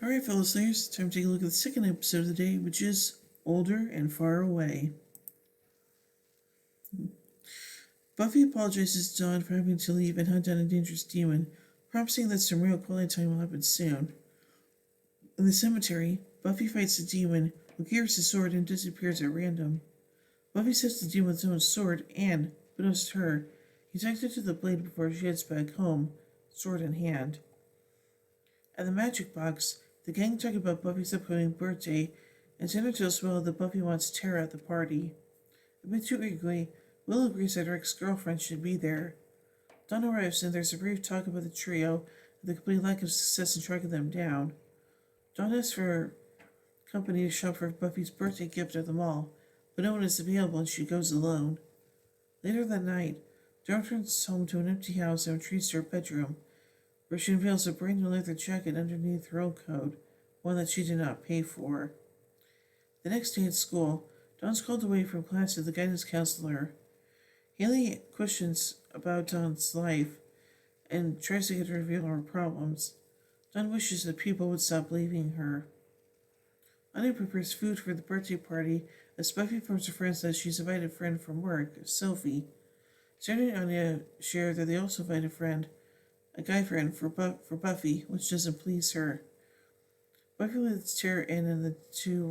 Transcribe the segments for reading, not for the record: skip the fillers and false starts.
Alright, fellow Slayers, time to take a look at the second episode of the day, which is Older and Far Away. Buffy apologizes to Dawn for having to leave and hunt down a dangerous demon, promising that some real quality time will happen soon. In the cemetery, Buffy fights the demon, who gears his sword and disappears at random. Buffy sets the demon with his own sword and, unbeknownst to her, he's connected to the blade before she heads back home, sword in hand. At the magic box, the gang talk about Buffy's upcoming birthday, and Xander tells Willow that Buffy wants Tara at the party. A bit too eagerly, Willow agrees that her ex-girlfriend should be there. Dawn arrives and there's a brief talk about the trio and the complete lack of success in tracking them down. Dawn asks for company to shop for Buffy's birthday gift at the mall, but no one is available and she goes alone. Later that night, Dawn returns home to an empty house and retreats to her bedroom, where she unveils a brand new leather jacket underneath her own coat, one that she did not pay for. The next day at school, Dawn's called away from class to the guidance counselor. Haley questions about Dawn's life and tries to get her to reveal her problems. Dawn wishes that people would stop leaving her. Anya prepares food for the birthday party as Buffy informs her friends that she's invited a friend from work, Sophie. Xander and Anya share that they also invite a guy friend for Buffy, which doesn't please her. Buffy lets Tara in and the two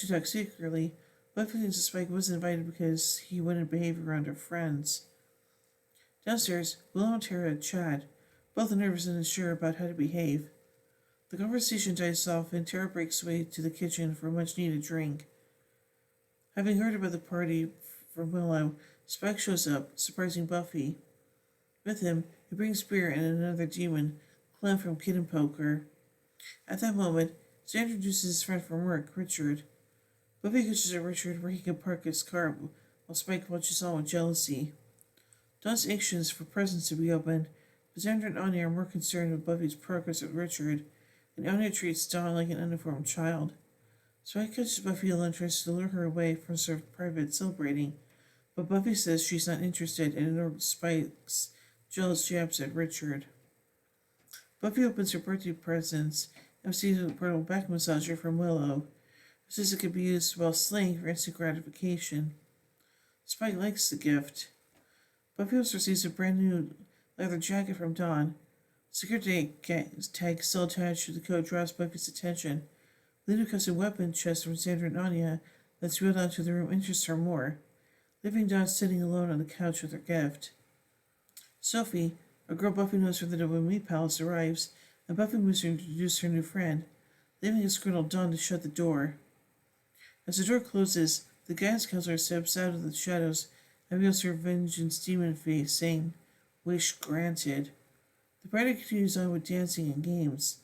talk secretly. Buffy thinks Spike wasn't invited because he wouldn't behave around her friends. Downstairs, Willow and Tara chat, both nervous and unsure about how to behave. The conversation dies off and Tara breaks away to the kitchen for a much-needed drink. Having heard about the party from Willow, Spike shows up, surprising Buffy. With him, he brings beer and another demon, Clem from Kid & Poker. At that moment, Xander introduces his friend from work, Richard. Buffy gestures at Richard where he can park his car, while Spike watches on with jealousy. Dawn's anxious for presents to be opened, but Xander and Anya are more concerned with Buffy's progress with Richard, and Anya treats Dawn like an uninformed child. Spike catches Buffy alone and tries to lure her away from sort of private celebrating, but Buffy says she's not interested and ignores Spike's jealous jabs at Richard. Buffy opens her birthday presents and receives a portable back massager from Willow, who says it could be used while slaying for instant gratification. Spike likes the gift. Buffy also receives a brand new leather jacket from Dawn. Security tag still attached to the coat draws Buffy's attention. The new custom weapon chest from Xander and Anya that's wheeled out to the room interests her more, leaving Dawn sitting alone on the couch with her gift. Sophie, a girl Buffy knows from the Dopamine Palace, arrives, and Buffy moves to introduce her new friend, leaving a disgruntled Dawn to shut the door. As the door closes, the guidance counselor steps out of the shadows and reveals her vengeance demon face, saying, "Wish granted." The party continues on with dancing and games.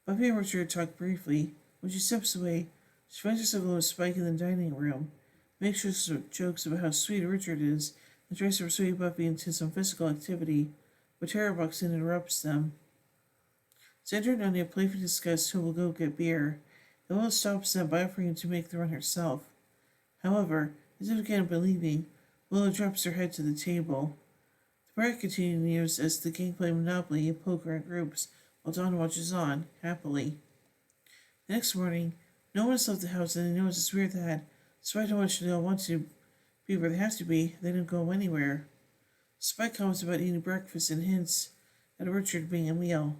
Buffy and Richard talk briefly. When she steps away, she finds herself alone with Spike in the dining room, makes jokes about how sweet Richard is, and tries to persuade Buffy into some physical activity, but Tara walks in and interrupts them. Xander and Anya playfully discuss who will go get beer, and Willow stops them by offering to make the run herself. However, as if again believing, Willow drops her head to the table. The party continues as the gang play Monopoly and poker in groups, while Dawn watches on, happily. The next morning, no one has left the house, and they notice it's weird that, despite how much they all want to be where they have to be, they don't go anywhere. Spike comments about eating breakfast and hints at Richard being a meal.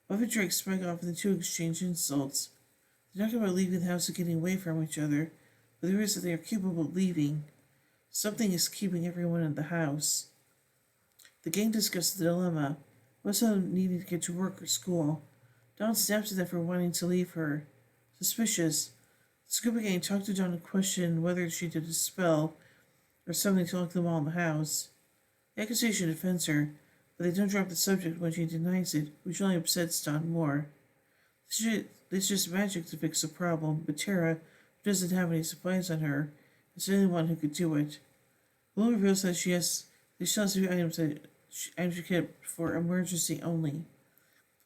Buffy drags Spike off and the two exchange insults. They talk about leaving the house and getting away from each other, but there is that they are capable of leaving. Something is keeping everyone in the house. The gang discusses the dilemma, most of them needing to get to work or school. Dawn snaps at them for wanting to leave her. Suspicious, the Scuba Gang talked to Dawn and questioned whether she did a spell or something to lock them all in the house. The accusation defends her, but they don't drop the subject when she denies it, which only upsets Dawn more. It's just magic to fix the problem, but Tara, who doesn't have any supplies on her, is the only one who could do it. Willow reveals that she still has a few items she kept for emergency only.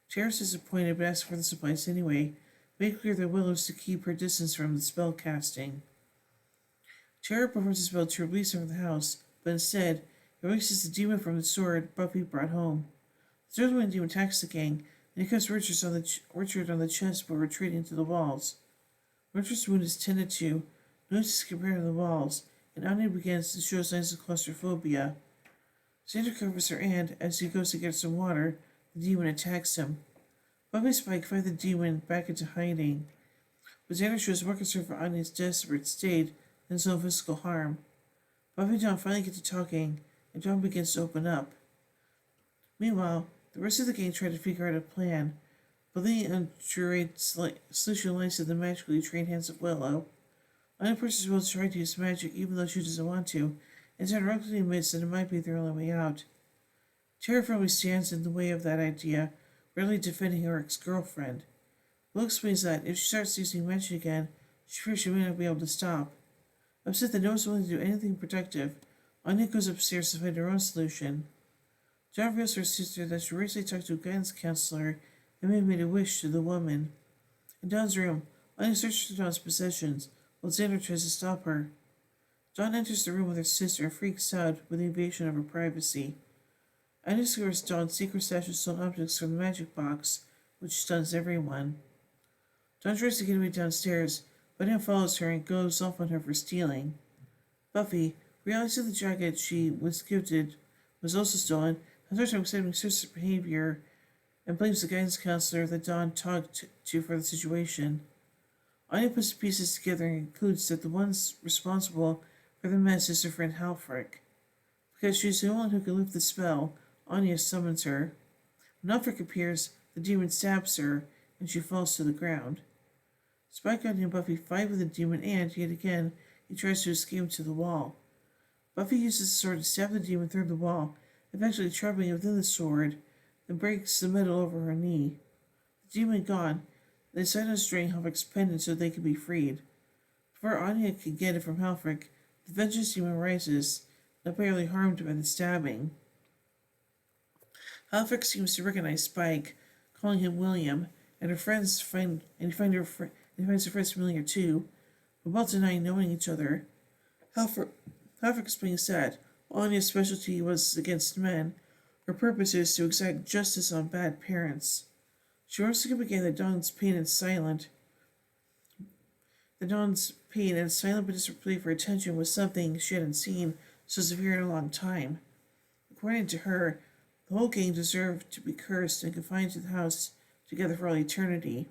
Tara's disappointed but asks for the supplies anyway, making clear that Willow is to keep her distance from the spell casting. Tara performs a spell to release her from the house, but instead, it releases the demon from the sword Buffy brought home. The third one demon attacks the gang, and he cuts Richard on the chest while retreating to the walls. Richard's wound is tended to, noises compared to the walls, and Anya begins to show signs of claustrophobia. Xander covers her, and as he goes to get some water, the demon attacks him. Buffy and Spike fight the demon back into hiding, but Xander shows more concern for Anya's desperate state than his own physical harm. Buffy and Dawn finally get to talking, and Dawn begins to open up. Meanwhile, the rest of the gang try to figure out a plan, but the undurate solution lies in the magically trained hands of Willow. Anya pushes Willow to try to use magic even though she doesn't want to, and Xander reluctantly admits that it might be their only way out. Tara firmly stands in the way of that idea, rarely defending her ex-girlfriend. Will explains that if she starts using magic again, she fears she may not be able to stop. Upset that no one's willing to do anything productive, Anya goes upstairs to find her own solution. Dawn reveals to her sister that she recently talked to a guidance counselor and may have made a wish to the woman. In Dawn's room, Anya searches for Dawn's possessions, while Xander tries to stop her. Dawn enters the room with her sister and freaks out with the invasion of her privacy. Anya discovers Dawn's secret stash of stolen objects from the magic box, which stuns everyone. Dawn tries to get away downstairs, but Anya follows her and goes off on her for stealing. Buffy, realizing the jacket she was gifted was also stolen, has hard time accepting sister's behavior and blames the guidance counselor that Dawn talked to for the situation. Anya puts the pieces together and concludes that the one responsible for the mess is her friend Halfric. Because she's the only one who can lift the spell, Anya summons her. When Halfric appears, the demon stabs her, and she falls to the ground. Spike, Anya, and Buffy fight with the demon, and, yet again, he tries to escape to the wall. Buffy uses the sword to stab the demon through the wall, eventually trapping it within the sword, then breaks the metal over her knee. The demon gone, they decide on string Halfric's pendant so they can be freed. Before Anya can get it from Halfric, the vengeance demon rises, not barely harmed by the stabbing. Halfric seems to recognize Spike, calling him William, and her friends finds her friends familiar too, but both deny knowing each other. Halfric explains that while Anya's specialty was against men, her purpose is to exact justice on bad parents. She wants to begin that Dawn's pain and silent but desperate plea for attention was something she hadn't seen so severe in a long time. According to her, the whole gang deserved to be cursed and confined to the house together for all eternity.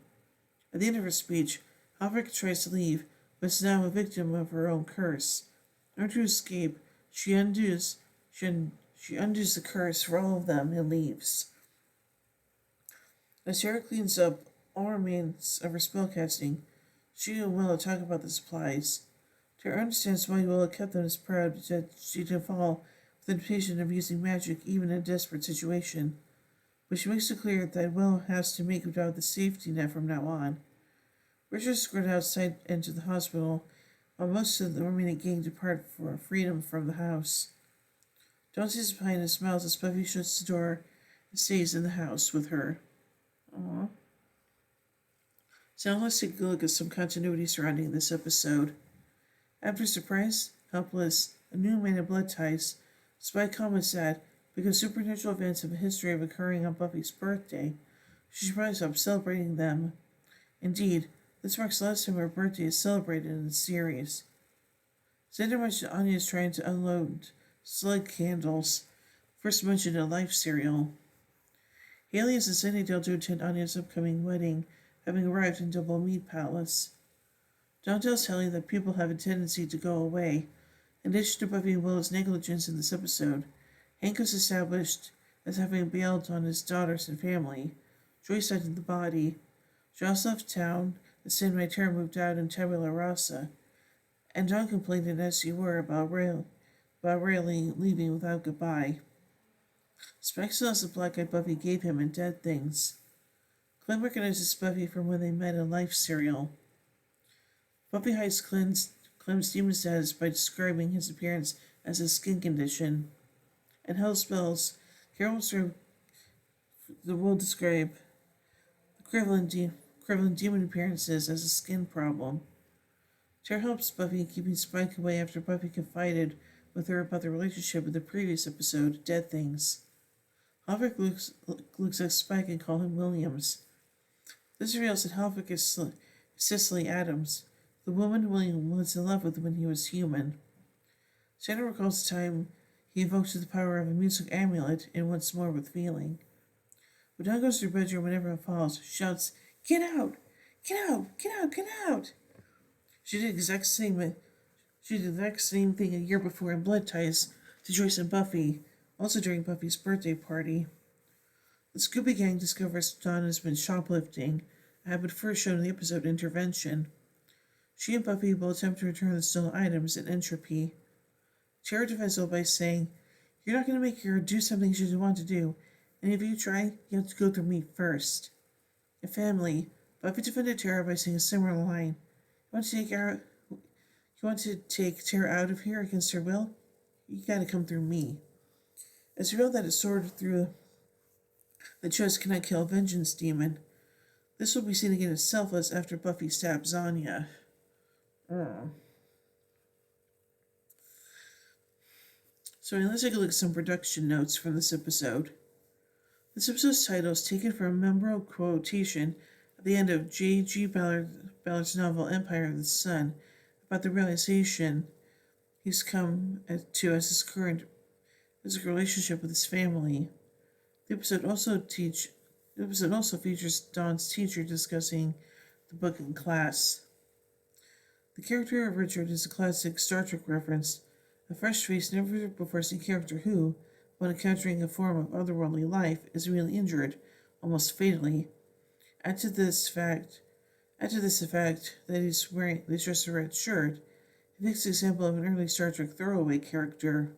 At the end of her speech, Halfric tries to leave, but is now a victim of her own curse. In order to escape, she undoes the curse for all of them and leaves. As Tara cleans up all remains of her spellcasting, she and Willow talk about the supplies. Tara understands why Willow kept them as proud that she didn't fall with the temptation of using magic even in a desperate situation. But she makes it clear that Willow has to make without the safety net from now on. Richard is escorted outside into the hospital, while most of the remaining gang depart for freedom from the house. Dawn sees behind and smiles as Buffy shuts the door and stays in the house with her. Aww. So now let's take a look at some continuity surrounding this episode. After surprise, helpless, a new man of blood ties, Spike comments that because supernatural events have a history of occurring on Buffy's birthday, she should probably stop celebrating them. Indeed, this marks the last time her birthday is celebrated in the series. Xander mentioned Anya is trying to unload slug candles, first mentioned in a Life serial. Haley is in Sunnydale to attend Anya's upcoming wedding, having arrived in Double Meat Palace. Dawn tells Haley that people have a tendency to go away. In addition to Buffy and Willow's negligence in this episode, Hank was established as having bailed on his daughters and family. Joyce died in the body. Joss left town, the San Mater moved out in Tabula Rasa, and Dawn complained as you were about rarely leaving without goodbye. Spike still has the black eye Buffy gave him in Dead Things. Clem recognizes Buffy from when they met in Life serial. Buffy hides Clem's demon status by describing his appearance as a skin condition. And Hell Spells, Carol will describe the prevalent demon appearances as a skin problem. Tara helps Buffy in keeping Spike away after Buffy confided with her about the relationship in the previous episode, Dead Things. Halvik looks at Spike and calls him Williams. This reveals that Halvik is Cicely Adams, the woman William was in love with when he was human. Shannon recalls the time he invoked the power of a music amulet and once more with feeling. When Dawn goes to her bedroom and everyone follows, she shouts, "Get out! Get out! Get out! Get out!" She did the exact same thing a year before in Blood Ties to Joyce and Buffy, also during Buffy's birthday party. The Scooby Gang discovers Dawn has been shoplifting, a habit first shown in the episode Intervention. She and Buffy will attempt to return the stolen items in Entropy. Tara defends by saying, "You're not going to make her do something she doesn't want to do, and if you try, you have to go through me first." In Family, Buffy defended Tara by saying a similar line. You want to take Tara out of here against her will? You gotta come through me. It's revealed that it's sorted through the Chose cannot kill a vengeance demon. This will be seen again as selfless after Buffy stabs Anya. So let's take a look at some production notes from this episode. This episode's title is taken from a memorable quotation at the end of J.G. Ballard's novel Empire of the Sun about the realization he's come to as his current physical relationship with his family. The episode also features Dawn's teacher discussing the book in class. The character of Richard is a classic Star Trek reference, a fresh-faced, never-before-seen character who, when encountering a form of otherworldly life, is really injured, almost fatally. Add to this fact that he's just a red shirt, it makes an example of an early Star Trek throwaway character.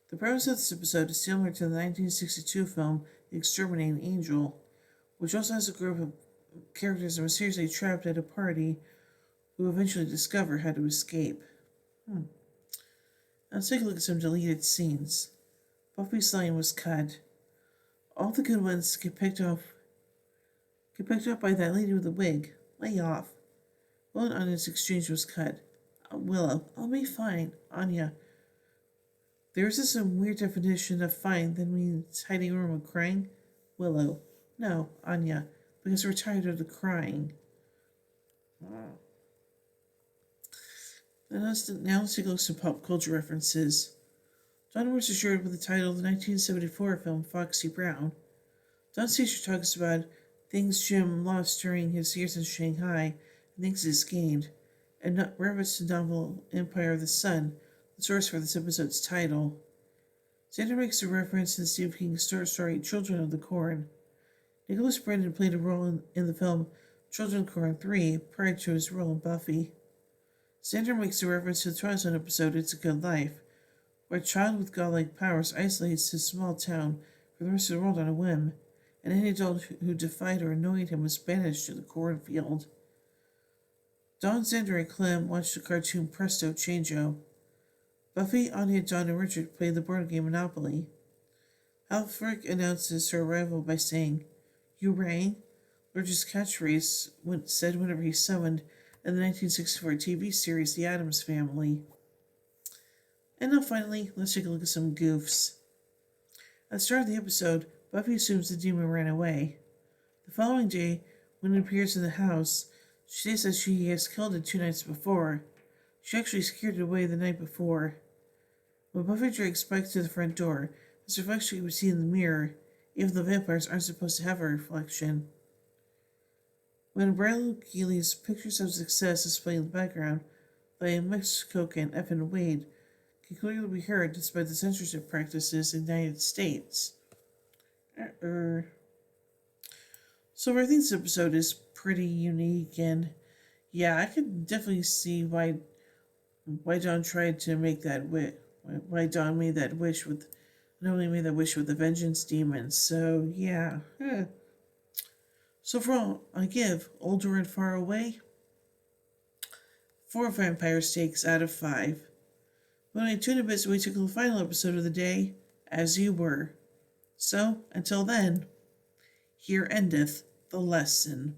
The premise of this episode is similar to the 1962 film The Exterminating Angel, which also has a group of characters that are mysteriously trapped at a party who eventually discover how to escape. Let's take a look at some deleted scenes. Buffy's line was cut. All the good ones get picked up by that lady with the wig. Lay off. Will and Anya's exchange was cut. Willow, I'll be fine. Anya, there's this some weird definition of fine that means hiding in a room and crying. Willow, no. Anya, because we're tired of the crying. Now let's take a look at some pop culture references. Dawn was assured with the title of the 1974 film Foxy Brown. Dawn's teacher talks about things Jim lost during his years in Shanghai and things he's gained, and reference to the novel Empire of the Sun, the source for this episode's title. Xander makes a reference to the Stephen King short story Children of the Corn. Nicholas Brendon played a role in the film Children of the Corn 3 prior to his role in Buffy. Xander makes a reference to the Twilight Zone episode It's a Good Life, where a child with godlike powers isolates his small town from the rest of the world on a whim, and any adult who defied or annoyed him was banished to the cornfield. Dawn, Xander, and Clem watched the cartoon Presto Changeo. Buffy, Anya, Dawn, and Richard played the board game Monopoly. Halfrick announces her arrival by saying, "You rang?" Richard's catchphrase said whenever he's summoned in the 1964 TV series The Addams Family. And now finally, let's take a look at some goofs. At the start of the episode, Buffy assumes the demon ran away. The following day, when it appears in the house, she says that she has killed it 2 nights before. She actually scared it away the night before. When Buffy drags Spike to the front door, his reflection can be seen in the mirror, even though vampires aren't supposed to have a reflection. When Bradley Keeley's pictures of success displayed in the background by Mexico and Evan Wade can clearly be heard despite the censorship practices in the United States. So I think this episode is pretty unique, and yeah, I could definitely see why Dawn tried to make that why Dawn made that wish with the vengeance demon. So yeah. So for all I give Older and Far Away 4 vampire steaks out of 5. When I tune in a bit, so we took the final episode of the day, As You Were. So, until then, here endeth the lesson.